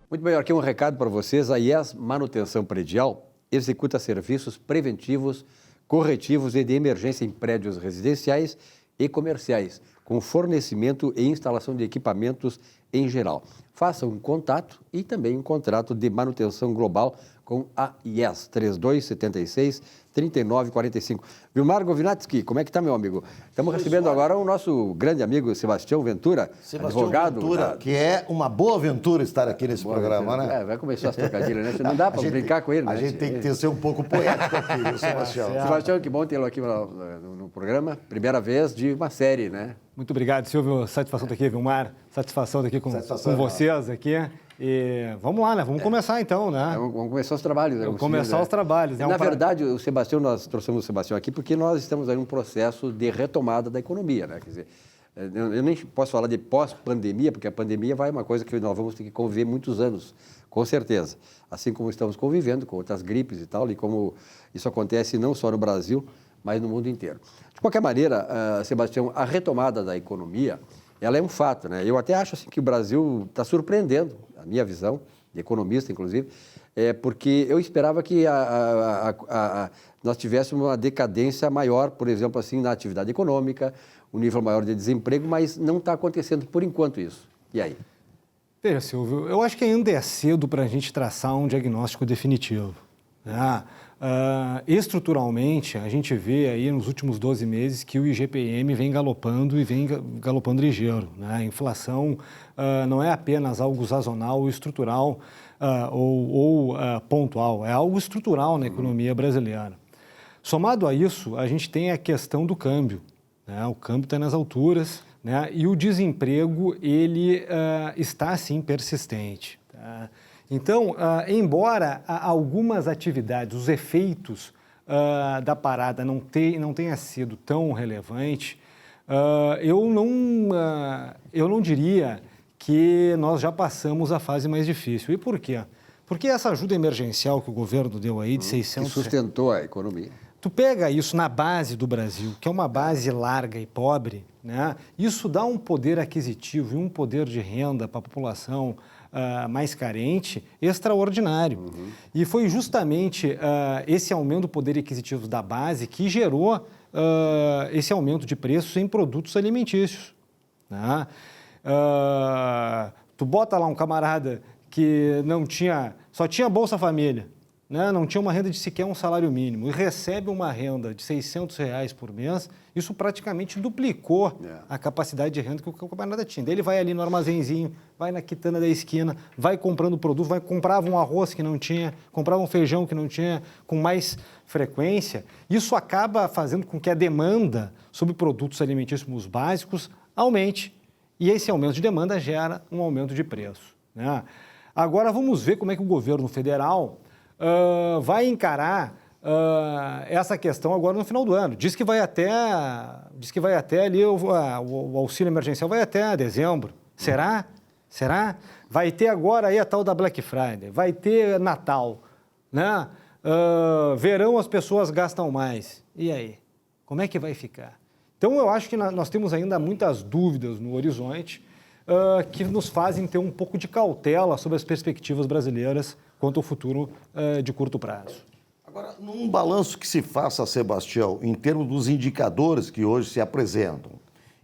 Muito bem, aqui um recado para vocês. A IES Manutenção Predial executa serviços preventivos, corretivos e de emergência em prédios residenciais e comerciais, com fornecimento e instalação de equipamentos em geral. Faça um contato e também um contrato de manutenção global com a IES, 3276-3945. Vilmar Govinatsky, como é que está, meu amigo? Estamos recebendo agora o nosso grande amigo Sebastião Ventura, advogado. Ventura, que é uma boa aventura estar aqui nesse programa, né? Vai começar as trocadilhas, né? Não dá para brincar com ele, né? A gente tem que ser um pouco poético aqui, viu, Sebastião? Sebastião, que bom tê-lo aqui no programa. Primeira vez de uma série, né? Muito obrigado, Silvio. Satisfação estar aqui, Vilmar. Satisfação estar aqui com vocês aqui. E vamos lá, né? Vamos começar então, né? Vamos começar os trabalhos. Vamos começar os trabalhos. Na verdade, o Sebastião, nós trouxemos o Sebastião aqui porque nós estamos aí num processo de retomada da economia, né? Quer dizer, eu nem posso falar de pós-pandemia, porque a pandemia vai uma coisa que nós vamos ter que conviver muitos anos, com certeza. Assim como estamos convivendo com outras gripes e tal, e como isso acontece não só no Brasil, mas no mundo inteiro. De qualquer maneira, Sebastião, a retomada da economia, ela é um fato, né? Eu até acho assim, que o Brasil está surpreendendo, a minha visão, de economista, inclusive, porque eu esperava que nós tivéssemos uma decadência maior, por exemplo, assim, na atividade econômica, um nível maior de desemprego, mas não está acontecendo por enquanto isso. E aí? Veja, Silvio, eu acho que ainda é cedo para a gente traçar um diagnóstico definitivo. Estruturalmente, a gente vê aí nos últimos 12 meses que o IGPM vem galopando e vem galopando ligeiro, né? A inflação não é apenas algo sazonal ou estrutural ou pontual, é algo estrutural na economia brasileira. Somado a isso, a gente tem a questão do câmbio, né? O câmbio está nas alturas, né? E o desemprego ele está, sim, persistente, tá? Então, embora algumas atividades, os efeitos da parada não tenha sido tão relevante, eu não diria que nós já passamos a fase mais difícil. E por quê? Porque essa ajuda emergencial que o governo deu aí de 600... Que sustentou a economia. Tu pega isso na base do Brasil, que é uma base larga e pobre, né? Isso dá um poder aquisitivo e um poder de renda para a população mais carente extraordinário. E foi justamente esse aumento do poder aquisitivo da base que gerou esse aumento de preços em produtos alimentícios, né? Tu bota lá um camarada que só tinha Bolsa Família, né? Não tinha uma renda de sequer um salário mínimo e recebe uma renda de R$600 por mês, isso praticamente duplicou a capacidade de renda que o camarada tinha. Daí ele vai ali no armazenzinho, vai na quitanda da esquina, vai comprando produto, comprava um arroz que não tinha, comprava um feijão que não tinha, com mais frequência. Isso acaba fazendo com que a demanda sobre produtos alimentícios básicos aumente e esse aumento de demanda gera um aumento de preço, né? Agora vamos ver como é que o governo federal vai encarar essa questão agora no final do ano. Diz que vai até ali, o auxílio emergencial vai até dezembro. Será? Será? Vai ter agora aí a tal da Black Friday, vai ter Natal, né? Verão as pessoas gastam mais. E aí? Como é que vai ficar? Então eu acho que nós temos ainda muitas dúvidas no horizonte que nos fazem ter um pouco de cautela sobre as perspectivas brasileiras quanto ao futuro de curto prazo. Agora, num balanço que se faça, Sebastião, em termos dos indicadores que hoje se apresentam,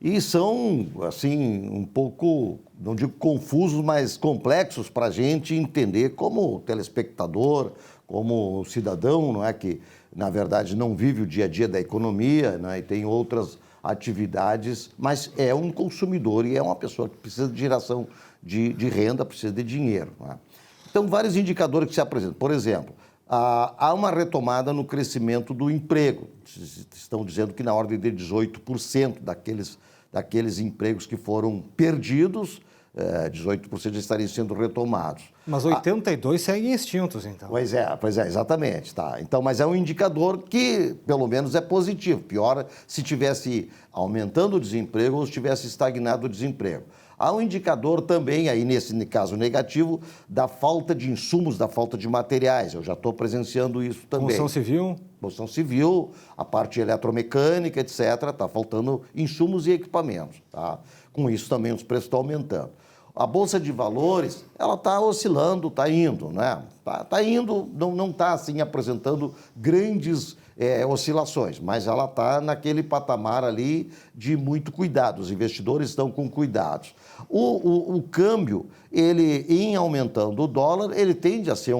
e são, assim, um pouco, não digo confusos, mas complexos para a gente entender como telespectador, como cidadão, não é, que, na verdade, não vive o dia a dia da economia, né, e tem outras atividades, mas é um consumidor e é uma pessoa que precisa de geração de renda, precisa de dinheiro, não é? Então, vários indicadores que se apresentam. Por exemplo, há uma retomada no crescimento do emprego. Estão dizendo que na ordem de 18% daqueles empregos que foram perdidos, 18% já estariam sendo retomados. Mas 82 seguem extintos, então. Pois é, exatamente. Tá. Então, mas é um indicador que, pelo menos, é positivo. Pior se estivesse aumentando o desemprego ou se tivesse estagnado o desemprego. Há um indicador também, aí nesse caso negativo, da falta de insumos, da falta de materiais. Eu já estou presenciando isso também. Construção civil? Construção civil, a parte eletromecânica, etc. Está faltando insumos e equipamentos. Tá? Com isso também os preços estão aumentando. A Bolsa de Valores, ela está oscilando, está indo, né? Está indo, não está assim apresentando grandes oscilações, mas ela está naquele patamar ali de muito cuidado, os investidores estão com cuidados. O câmbio, ele em aumentando o dólar, ele tende a ser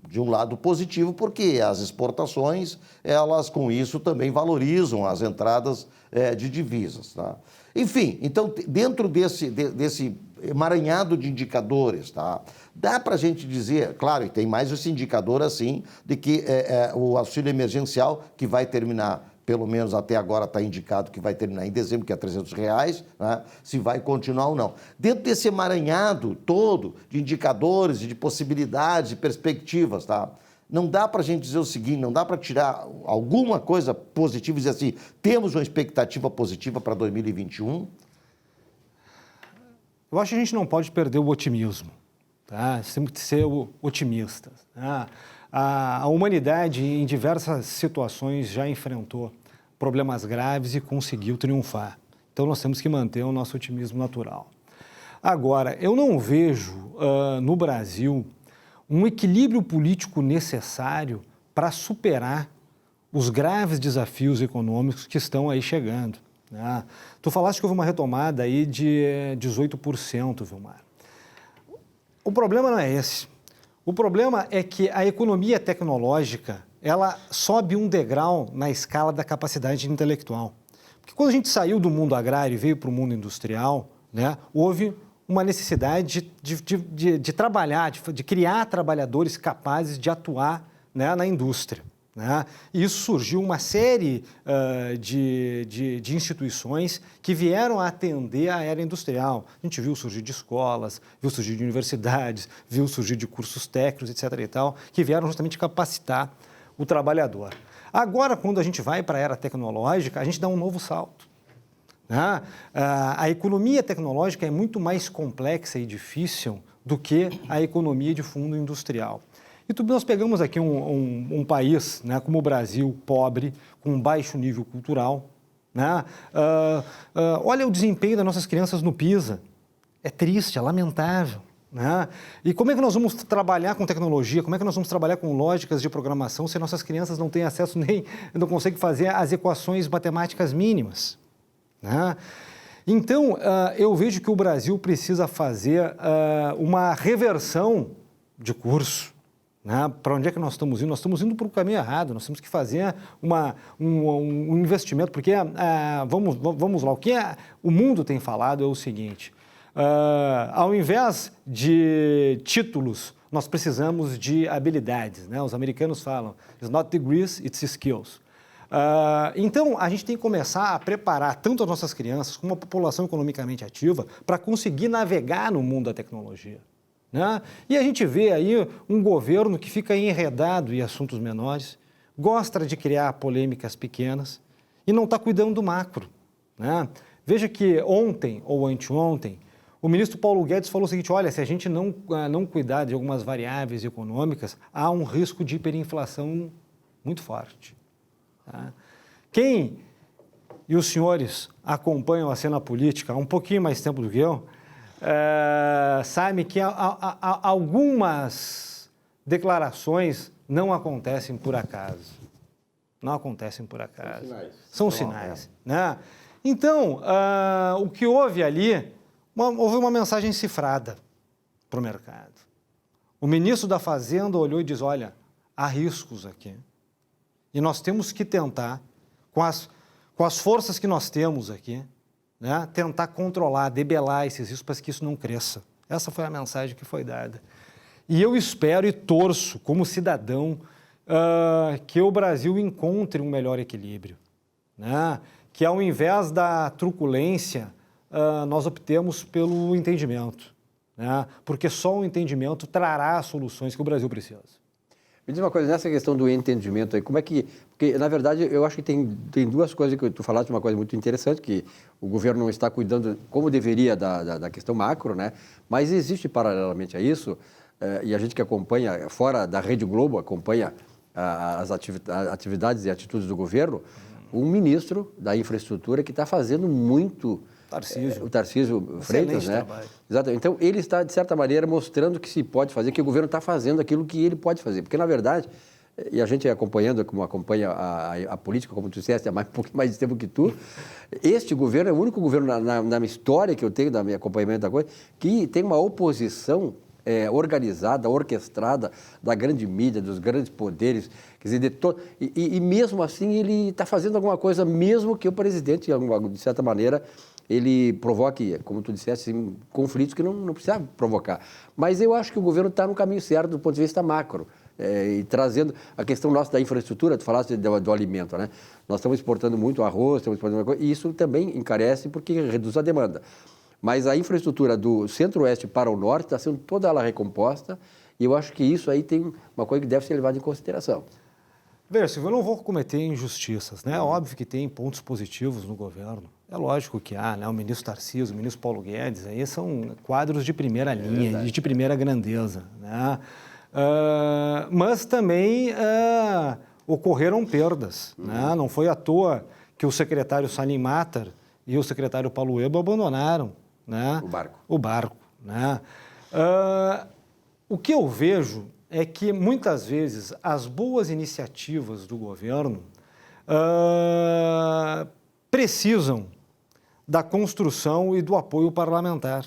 de um lado positivo, porque as exportações, elas com isso também valorizam as entradas de divisas. Tá? Enfim, então, dentro desse emaranhado de indicadores, tá? Dá para a gente dizer, claro, e tem mais esse indicador assim, de que o auxílio emergencial, que vai terminar, pelo menos até agora está indicado que vai terminar em dezembro, que é R$300, né? Se vai continuar ou não. Dentro desse emaranhado todo de indicadores, de possibilidades, de perspectivas, tá? Não dá para a gente dizer o seguinte, não dá para tirar alguma coisa positiva e dizer assim, temos uma expectativa positiva para 2021? Eu acho que a gente não pode perder o otimismo, tá? Temos que ser otimistas. Tá? A humanidade, em diversas situações, já enfrentou problemas graves e conseguiu triunfar. Então, nós temos que manter o nosso otimismo natural. Agora, eu não vejo no Brasil um equilíbrio político necessário para superar os graves desafios econômicos que estão aí chegando. Né? Tu falaste que houve uma retomada aí de 18%, Vilmar. O problema não é esse. O problema é que a economia tecnológica, ela sobe um degrau na escala da capacidade intelectual. Porque quando a gente saiu do mundo agrário e veio para o mundo industrial, né, houve uma necessidade de trabalhar, de criar trabalhadores capazes de atuar, né, na indústria. Né? E isso surgiu uma série de instituições que vieram a atender a era industrial. A gente viu surgir de escolas, viu surgir de universidades, viu surgir de cursos técnicos, etc. e tal, que vieram justamente capacitar o trabalhador. Agora, quando a gente vai para a era tecnológica, a gente dá um novo salto. Né? A economia tecnológica é muito mais complexa e difícil do que a economia de fundo industrial. E nós pegamos aqui um país, né, como o Brasil, pobre, com baixo nível cultural. Né? Olha o desempenho das nossas crianças no PISA. É triste, é lamentável. Né? E como é que nós vamos trabalhar com tecnologia, como é que nós vamos trabalhar com lógicas de programação se nossas crianças não têm acesso não conseguem fazer as equações matemáticas mínimas? Né? Então, eu vejo que o Brasil precisa fazer uma reversão de curso. Né? Para onde é que nós estamos indo? Nós estamos indo para o caminho errado, nós temos que fazer um investimento, porque, vamos lá, o que o mundo tem falado é o seguinte, ao invés de títulos, nós precisamos de habilidades. Né? Os americanos falam, it's not degrees, it's skills. Então, a gente tem que começar a preparar tanto as nossas crianças como a população economicamente ativa para conseguir navegar no mundo da tecnologia. Né? E a gente vê aí um governo que fica enredado em assuntos menores, gosta de criar polêmicas pequenas e não está cuidando do macro. Né? Veja que ontem ou anteontem, o ministro Paulo Guedes falou o seguinte, olha, se a gente não cuidar de algumas variáveis econômicas, há um risco de hiperinflação muito forte. Tá? Quem e os senhores acompanham a cena política há um pouquinho mais tempo do que eu, sabe que algumas declarações não acontecem por acaso. Não acontecem por acaso. São sinais. Né? Então, o que houve ali, houve uma mensagem cifrada para o mercado. O ministro da Fazenda olhou e disse, olha, há riscos aqui. E nós temos que tentar, com as forças que nós temos aqui, né, tentar controlar, debelar esses riscos para que isso não cresça. Essa foi a mensagem que foi dada. E eu espero e torço, como cidadão, que o Brasil encontre um melhor equilíbrio. Né? Que ao invés da truculência, nós optemos pelo entendimento. Né? Porque só o entendimento trará as soluções que o Brasil precisa. Me diz uma coisa, nessa questão do entendimento aí, como é que... Porque, na verdade, eu acho que tem duas coisas que tu falaste, uma coisa muito interessante, que o governo não está cuidando como deveria da questão macro, né? Mas existe, paralelamente a isso, e a gente que acompanha, fora da Rede Globo, acompanha as atividades e atitudes do governo, um ministro da infraestrutura que está fazendo muito Tarcísio. O Tarcísio Freitas, né? trabalho. Exatamente. Então, ele está, de certa maneira, mostrando que se pode fazer, que o governo está fazendo aquilo que ele pode fazer. Porque, na verdade, e a gente acompanhando, como acompanha a política, como tu disseste, há um pouquinho mais de tempo que tu, este governo é o único governo na minha história que eu tenho, da minha acompanhamento da coisa, que tem uma oposição organizada, orquestrada da grande mídia, dos grandes poderes, quer dizer, e mesmo assim ele está fazendo alguma coisa, mesmo que o presidente, de certa maneira, ele provoque, como tu disseste, assim, conflitos que não precisa provocar. Mas eu acho que o governo está no caminho certo do ponto de vista macro, e trazendo a questão nossa da infraestrutura, tu falaste do alimento, né? Nós estamos exportando muito arroz, estamos exportando coisa, e isso também encarece porque reduz a demanda. Mas a infraestrutura do centro-oeste para o norte está sendo toda ela recomposta, e eu acho que isso aí tem uma coisa que deve ser levada em consideração. Veja, Silvio, eu não vou cometer injustiças, né? É óbvio que tem pontos positivos no governo. É lógico que há, né? O ministro Tarcísio, o ministro Paulo Guedes, aí são quadros de primeira linha, de primeira grandeza, né? Mas também ocorreram perdas, né? Não foi à toa que o secretário Salim Matar e o secretário Paulo Ebo abandonaram, né? O barco, né? O que eu vejo é que, muitas vezes, as boas iniciativas do governo precisam da construção e do apoio parlamentar,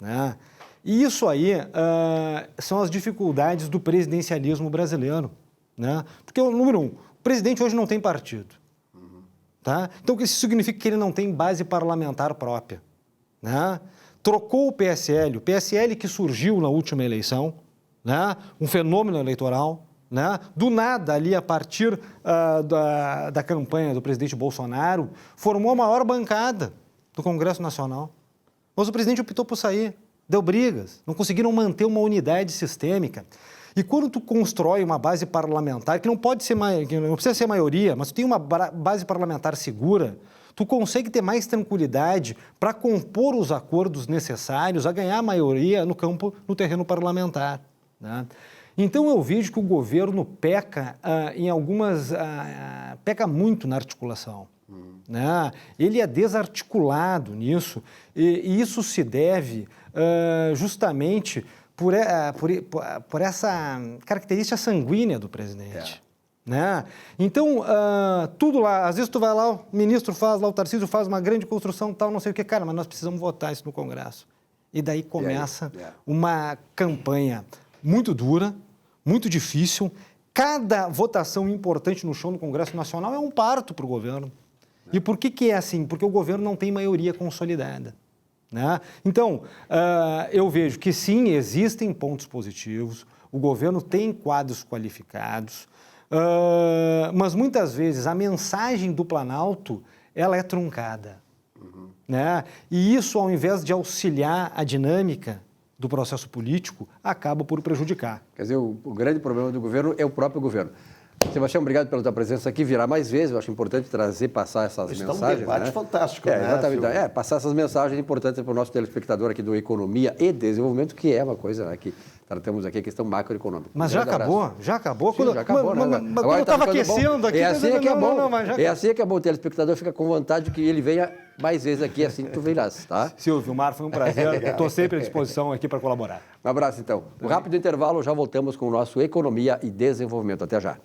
né? E isso aí são as dificuldades do presidencialismo brasileiro, né? Porque, número 1, o presidente hoje não tem partido, tá? Então, isso significa que ele não tem base parlamentar própria, né? Trocou o PSL que surgiu na última eleição, né? Um fenômeno eleitoral, né? Do nada, ali, a partir da campanha do presidente Bolsonaro, formou a maior bancada do Congresso Nacional. Mas o presidente optou por sair, deu brigas, não conseguiram manter uma unidade sistêmica. E quando tu constrói uma base parlamentar, que não precisa ser maioria, mas tu tem uma base parlamentar segura, tu consegue ter mais tranquilidade para compor os acordos necessários a ganhar a maioria no terreno parlamentar, né? Então, eu vejo que o governo peca peca muito na articulação, né? Ele é desarticulado nisso, e isso se deve justamente por essa característica sanguínea do presidente. Né? Então, tudo lá, às vezes tu vai lá, o ministro faz, lá o Tarcísio faz uma grande construção, tal, não sei o que, cara, mas nós precisamos votar isso no Congresso. E daí começa uma campanha muito dura, muito difícil. Cada votação importante no chão do Congresso Nacional é um parto para o governo. E por que é assim? Porque o governo não tem maioria consolidada, né? Então, eu vejo que sim, existem pontos positivos, o governo tem quadros qualificados, mas muitas vezes a mensagem do Planalto ela é truncada, né? E isso, ao invés de auxiliar a dinâmica do processo político, acaba por prejudicar. Quer dizer, o grande problema do governo é o próprio governo. Sebastião, obrigado pela tua presença aqui. Virá mais vezes, eu acho importante passar essas mensagens. Está um debate fantástico, né? Exatamente. Passar essas mensagens importantes para o nosso telespectador aqui do Economia e Desenvolvimento, que é uma coisa, né, que tratamos aqui, a questão macroeconômica. Mas já acabou? Já acabou? Sim, já acabou, né? Mas quando eu estava aquecendo aqui... É assim que é bom. É assim que é bom. O telespectador fica com vontade de que ele venha mais vezes aqui, assim que tu virás, tá? Silvio, Mar, foi um prazer. Estou sempre à disposição aqui para colaborar. Um abraço, então. Um rápido intervalo, já voltamos com o nosso Economia e Desenvolvimento. Até já.